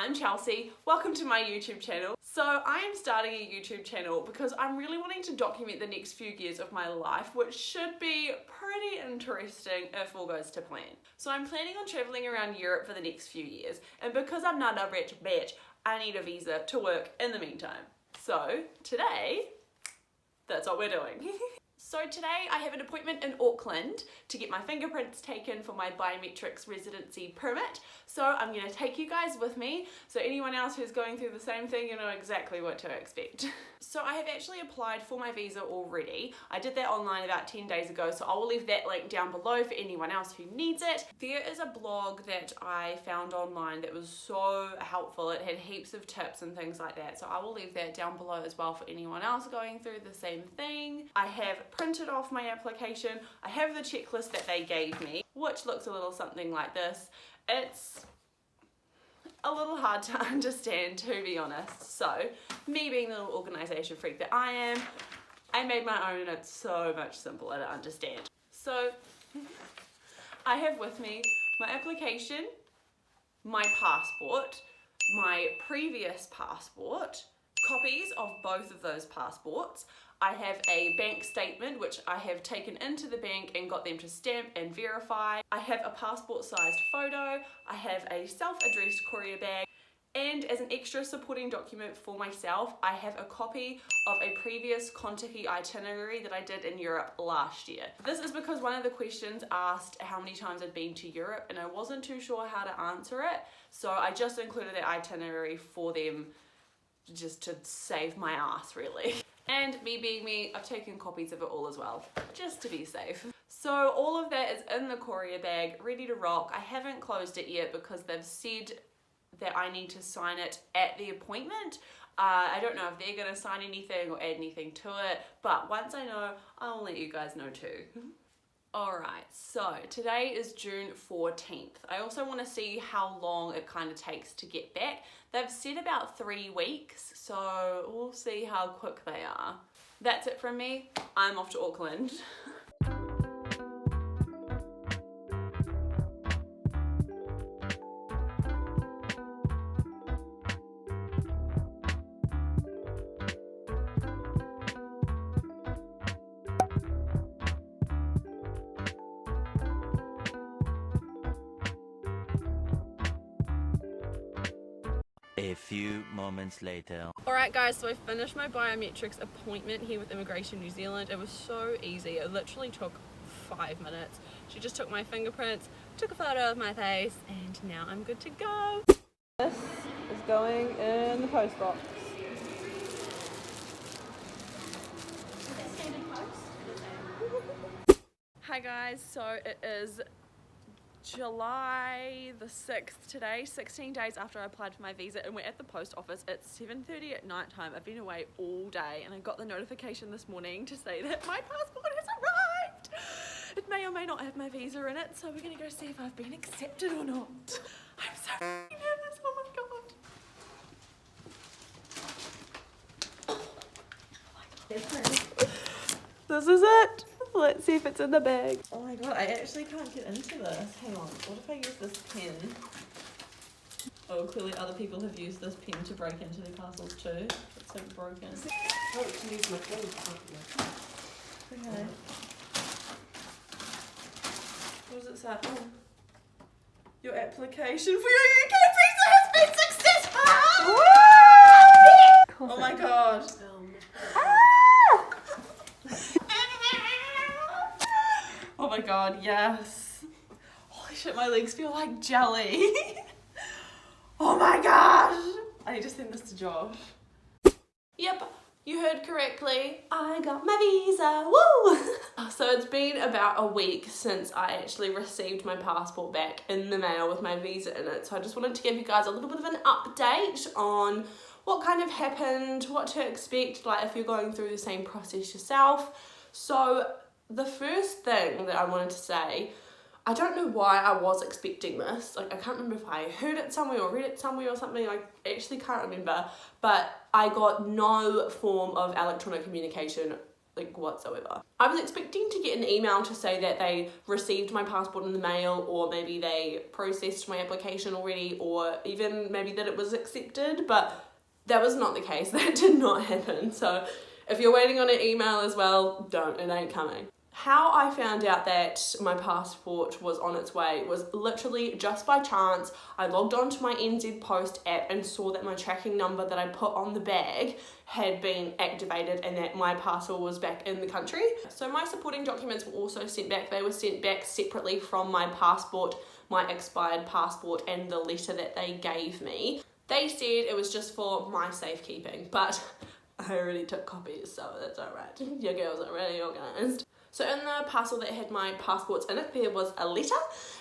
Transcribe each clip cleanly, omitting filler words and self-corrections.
I'm Chelsea, welcome to my YouTube channel. So I am starting a YouTube channel because I'm really wanting to document the next few years of my life, which should be pretty interesting if all goes to plan. So I'm planning on traveling around Europe for the next few years, and because I'm not a rich bitch, I need a visa to work in the meantime. So today, that's what we're doing. So today I have an appointment in Auckland to get my fingerprints taken for my biometrics residency permit. So I'm going to take you guys with me, so anyone else who's going through the same thing, you know exactly what to expect. So I have actually applied for my visa already. I did that online about 10 days ago, so I will leave that link down below for anyone else who needs it. There is a blog that I found online that was so helpful. It had heaps of tips and things like that, so I will leave that down below as well for anyone else going through the same thing. I have printed off my application. I have the checklist that they gave me, which looks a little something like this. It's a little hard to understand, to be honest. So, me being the little organisation freak that I am, I made my own and it's so much simpler to understand. So, I have with me my application, my passport, my previous passport, copies of both of those passports. I have a bank statement which I have taken into the bank and got them to stamp and verify. I have a passport sized photo. I have a self-addressed courier bag. And as an extra supporting document for myself, I have a copy of a previous Contiki itinerary that I did in Europe last year. This is because one of the questions asked how many times I'd been to Europe and I wasn't too sure how to answer it. So I just included that itinerary for them just to save my ass, really. And me being me, I've taken copies of it all as well, just to be safe. So all of that is in the courier bag, ready to rock. I haven't closed it yet because they've said that I need to sign it at the appointment. I don't know if they're gonna sign anything or add anything to it, but once I know, I'll let you guys know too. Alright, so today is June 14th. I also want to see how long it kind of takes to get back. They've said about 3 weeks, so we'll see how quick they are. That's it from me. I'm off to Auckland. A few moments later. Alright guys, so I finished my biometrics appointment here with Immigration New Zealand. It was so easy. It literally took 5 minutes. She just took my fingerprints, took a photo of my face, and now I'm good to go. This is going in the post box. Hi guys, so it is July the 6th today, 16 days after I applied for my visa, and we're at the post office. It's 7:30 at night time. I've been away all day and I got the notification this morning to say that my passport has arrived. It may or may not have my visa in it, so we're gonna go see if I've been accepted or not. I'm so nervous, oh my god. This is it. Let's see if it's in the bag. Oh my god, I actually can't get into this. Hang on, what if I use this pen? Oh, clearly other people have used this pen to break into their parcels too. It's like broken. Oh, to use my phone. Okay. What does it say? Oh. Your application for your UK visa has been successful! Woo! Oh my god. Oh my god, yes. Holy shit, my legs feel like jelly. Oh my gosh. I need to send this to Josh. Yep, you heard correctly. I got my visa, woo! So it's been about a week since I actually received my passport back in the mail with my visa in it. So I just wanted to give you guys a little bit of an update on what kind of happened, what to expect, like if you're going through the same process yourself. So the first thing that I wanted to say, I don't know why I was expecting this. Like, I can't remember if I heard it somewhere or read it somewhere or something. I actually can't remember. But I got no form of electronic communication like whatsoever. I was expecting to get an email to say that they received my passport in the mail, or maybe they processed my application already, or even maybe that it was accepted, but that was not the case. That did not happen. So if you're waiting on an email as well, don't, it ain't coming. How I found out that my passport was on its way was literally just by chance. I logged on to my NZ Post app and saw that my tracking number that I put on the bag had been activated and that my parcel was back in the country. So my supporting documents were also sent back. They were sent back separately from my passport, my expired passport, and the letter that they gave me. They said it was just for my safekeeping, but I already took copies, so that's alright. Your girls are really organised. So in the parcel that had my passports in it, there was a letter,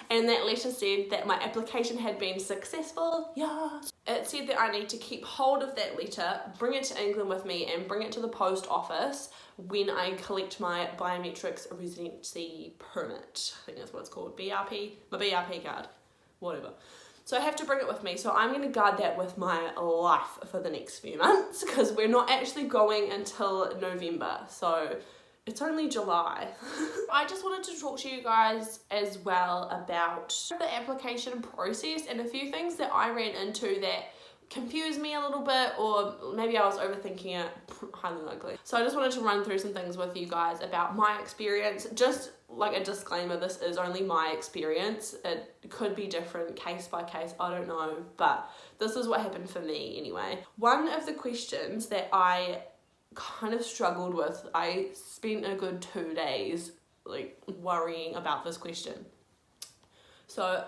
and that letter said that my application had been successful. Yes. It said that I need to keep hold of that letter, bring it to England with me, and bring it to the post office when I collect my Biometrics residency permit. I think that's what it's called. BRP? My BRP card. Whatever. So I have to bring it with me. So I'm going to guard that with my life for the next few months, because we're not actually going until November. So it's only July. I just wanted to talk to you guys as well about the application process and a few things that I ran into that confused me a little bit, or maybe I was overthinking it, highly likely. So I just wanted to run through some things with you guys about my experience. Just like a disclaimer, this is only my experience. It could be different case by case, I don't know, but this is what happened for me anyway. One of the questions that I kind of struggled with, I spent a good 2 days like worrying about this question. So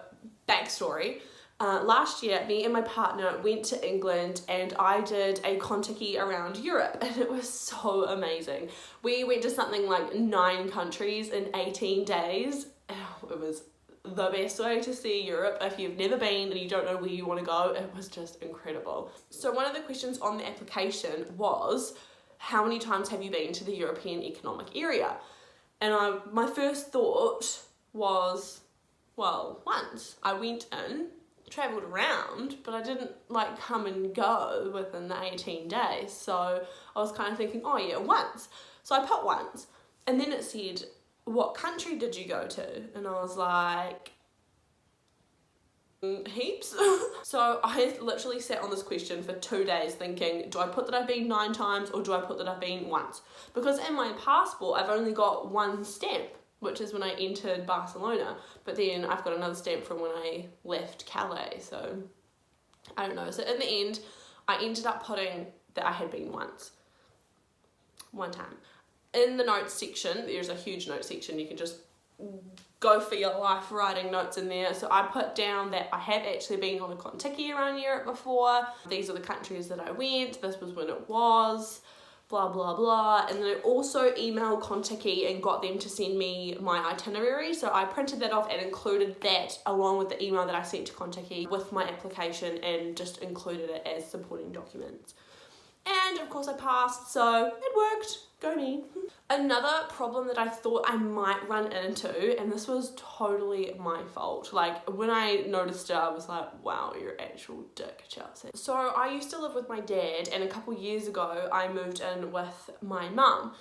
backstory, last year me and my partner went to England and I did a Contiki around Europe, and it was so amazing. We went to something like 9 countries in 18 days. It was the best way to see Europe. If you've never been and you don't know where you want to go, it was just incredible. So one of the questions on the application was, how many times have you been to the European Economic Area? And my first thought was, well, once. I went in, travelled around, but I didn't like come and go within the 18 days. So I was kind of thinking, oh yeah, once. So I put once, and then it said, what country did you go to? And I was like, heaps. So I literally sat on this question for 2 days thinking, do I put that I've been 9 times or do I put that I've been once? Because in my passport I've only got one stamp, which is when I entered Barcelona, but then I've got another stamp from when I left Calais, so I don't know. So in the end I ended up putting that I had been once, one time. In the notes section, there's a huge notes section, you can just go for your life writing notes in there. So I put down that I have actually been on a Contiki around Europe before. These are the countries that I went. This was when it was. Blah, blah, blah. And then I also emailed Contiki and got them to send me my itinerary. So I printed that off and included that along with the email that I sent to Contiki with my application, and just included it as supporting documents. And of course I passed, so it worked. Go me. Another problem that I thought I might run into, and this was totally my fault, like when I noticed it I was like, wow, you're actual dick, Chelsea. So I used to live with my dad, and a couple years ago I moved in with my mum,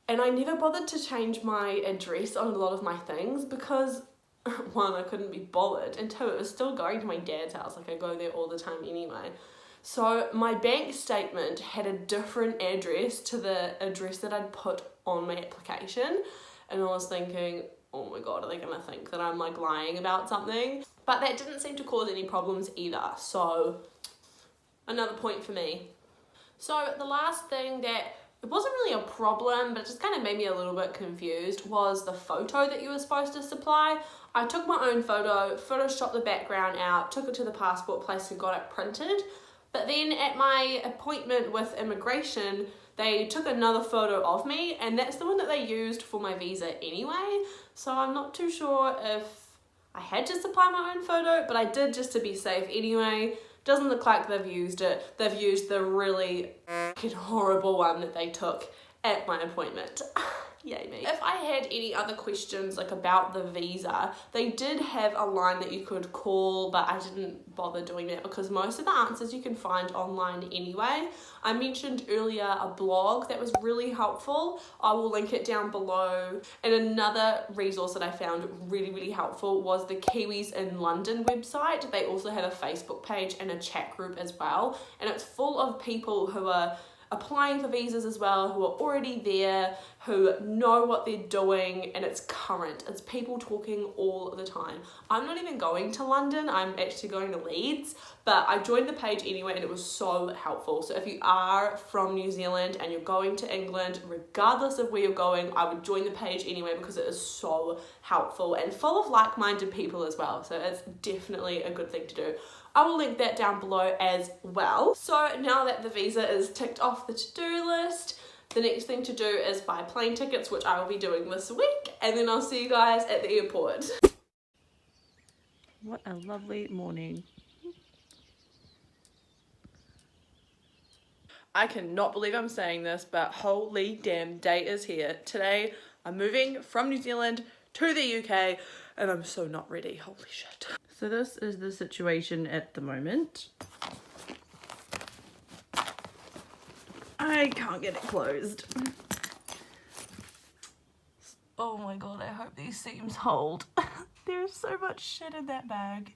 and I never bothered to change my address on a lot of my things because one, I couldn't be bothered, and two, it was still going to my dad's house, like I go there all the time anyway. So my bank statement had a different address to the address that I'd put on my application, and I was thinking, oh my god, are they gonna think that I'm like lying about something? But that didn't seem to cause any problems either, so another point for me. So the last thing that, it wasn't really a problem, but it just kind of made me a little bit confused, was the photo that you were supposed to supply. I took my own photo, photoshopped the background out, took it to the passport place and got it printed. But then at my appointment with immigration, they took another photo of me, and that's the one that they used for my visa anyway. So I'm not too sure if I had to supply my own photo, but I did just to be safe anyway. Doesn't look like they've used it. They've used the really horrible one that they took at my appointment. Yay me. If I had any other questions like about the visa, they did have a line that you could call, but I didn't bother doing that because most of the answers you can find online anyway. I mentioned earlier a blog that was really helpful. I will link it down below. And another resource that I found really helpful was the Kiwis In London website. They also have a Facebook page and a chat group as well. And it's full of people who are applying for visas as well, who are already there, who know what they're doing, and it's current. It's people talking all the time. I'm not even going to London, I'm actually going to Leeds, but I joined the page anyway and it was so helpful. So if you are from New Zealand and you're going to England, regardless of where you're going, I would join the page anyway because it is so helpful and full of like-minded people as well. So it's definitely a good thing to do. I will link that down below as well. So now that the visa is ticked off the to-do list, the next thing to do is buy plane tickets, which I will be doing this week, and then I'll see you guys at the airport. What a lovely morning. I cannot believe I'm saying this, but holy damn, day is here. Today, I'm moving from New Zealand to the UK, and I'm so not ready. Holy shit. So this is the situation at the moment. I can't get it closed. Oh my god, I hope these seams hold. There's so much shit in that bag.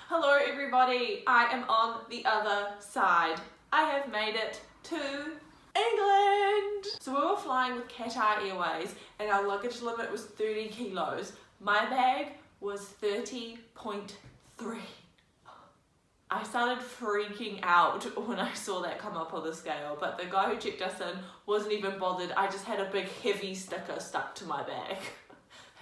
Hello everybody, I am on the other side. I have made it to England. So we were flying with Qatar Airways and our luggage limit was 30 kilos. My bag was 30.3. I started freaking out when I saw that come up on the scale, but the guy who checked us in wasn't even bothered. I just had a big heavy sticker stuck to my bag.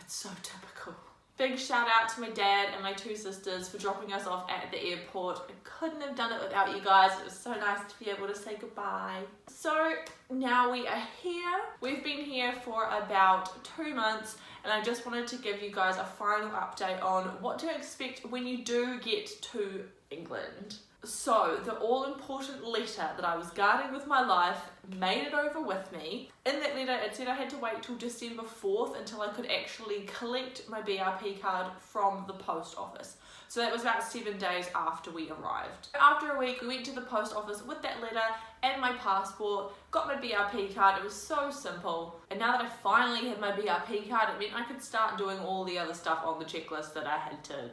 It's so typical. Big shout out to my dad and my two sisters for dropping us off at the airport. I couldn't have done it without you guys. It was so nice to be able to say goodbye. So now we are here. We've been here for about 2 months and I just wanted to give you guys a final update on what to expect when you do get to England. So the all-important letter that I was guarding with my life made it over with me. In that letter it said I had to wait till December 4th until I could actually collect my BRP card from the post office. So that was about 7 days after we arrived. After a week we went to the post office with that letter and my passport, got my BRP card. It was so simple. And now that I finally had my BRP card, it meant I could start doing all the other stuff on the checklist that I had to,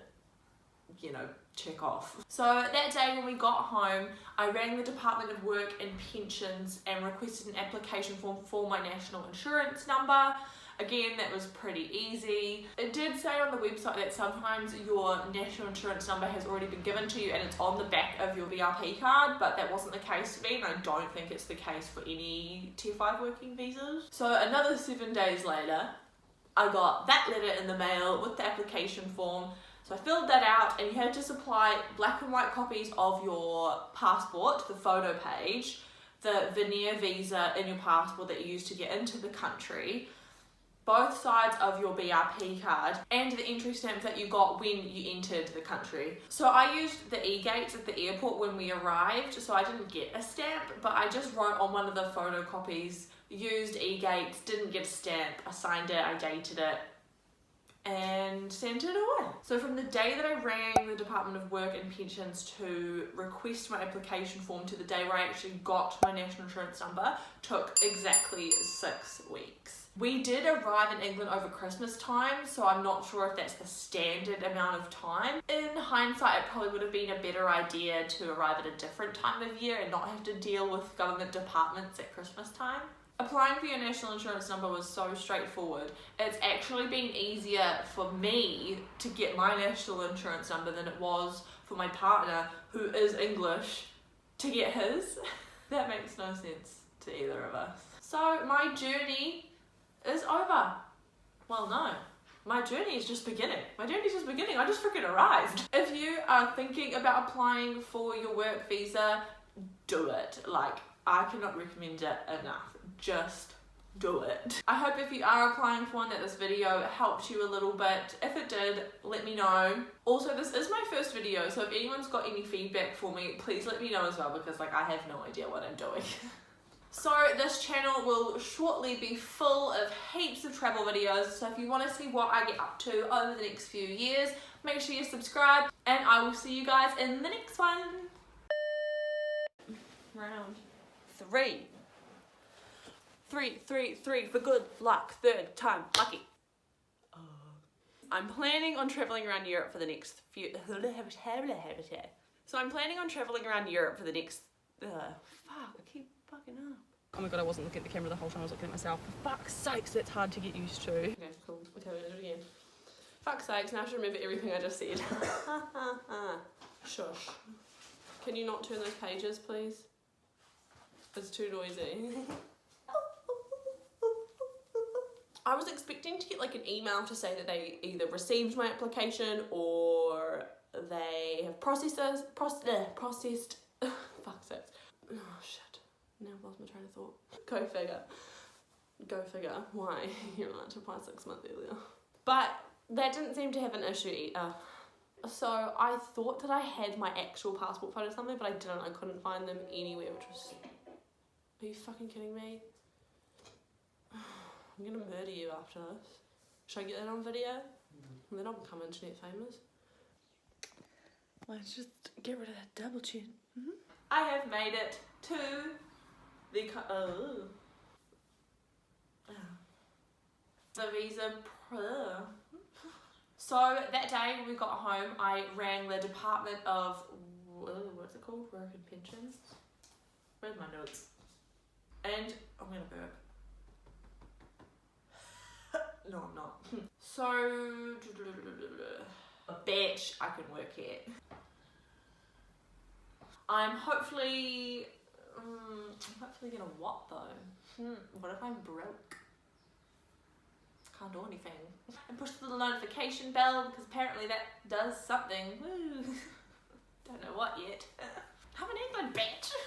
you know, check off. So that day when we got home, I rang the Department of Work and Pensions and requested an application form for my national insurance number. Again, that was pretty easy. It did say on the website that sometimes your national insurance number has already been given to you and it's on the back of your BRP card, but that wasn't the case for me and I don't think it's the case for any Tier 5 working visas. So another 7 days later, I got that letter in the mail with the application form. So I filled that out and you had to supply black and white copies of your passport, the photo page, the veneer visa in your passport that you used to get into the country, both sides of your BRP card, and the entry stamp that you got when you entered the country. So I used the e-gates at the airport when we arrived, so I didn't get a stamp, but I just wrote on one of the photocopies, used e-gates, didn't get a stamp, I signed it, I dated it, and sent it away. So from the day that I rang the Department of Work and Pensions to request my application form to the day where I actually got my national insurance number took exactly 6 weeks. We did arrive in England over Christmas time, so I'm not sure if that's the standard amount of time. In hindsight, it probably would have been a better idea to arrive at a different time of year and not have to deal with government departments at Christmas time. Applying for your national insurance number was so straightforward. It's actually been easier for me to get my national insurance number than it was for my partner, who is English, to get his. That makes no sense to either of us. So my journey is over. Well, no. My journey is just beginning. I just freaking arrived. If you are thinking about applying for your work visa, do it. Like, I cannot recommend it enough. Just do it. I hope if you are applying for one that this video helped you a little bit. If it did, let me know. Also, this is my first video, so if anyone's got any feedback for me, please let me know as well, because like I have no idea what I'm doing. So this channel will shortly be full of heaps of travel videos, so if you want to see what I get up to over the next few years, make sure you subscribe, and I will see you guys in the next one. Round 3. 3 for good luck, 3rd time lucky. I'm planning on traveling around Europe for the next few. So I'm planning on traveling around Europe for the next. Fuck, I keep fucking up. Oh my god, I wasn't looking at the camera the whole time, I was looking at myself. For fuck's sakes, that's hard to get used to. Okay, cool. Okay, we'll do it again. Fuck's sakes, now I have to remember everything I just said. Shush. Can you not turn those pages, please? It's too noisy. I was expecting to get like an email to say that they either received my application or they have processed. Fuck's sakes. Oh shit. Now I've lost my train of thought. Go figure. Go figure. Why? You're allowed to apply 6 months earlier. But that didn't seem to have an issue either. So I thought that I had my actual passport photo somewhere, but I didn't. I couldn't find them anywhere, which was... Are you fucking kidding me? I'm gonna murder you after this. Should I get that on video? And then I'll become internet famous. Let's just get rid of that double chin. I have made it to the visa. So that day when we got home, I rang the Department of what's it called? Work and Pensions. Where's my notes? And I'm gonna burp. No, I'm not. So, a bitch, I can work here. I'm hopefully gonna what though? What if I'm broke? Can't do anything. And push the little notification bell because apparently that does something. Woo. Don't know what yet. Have an England bitch.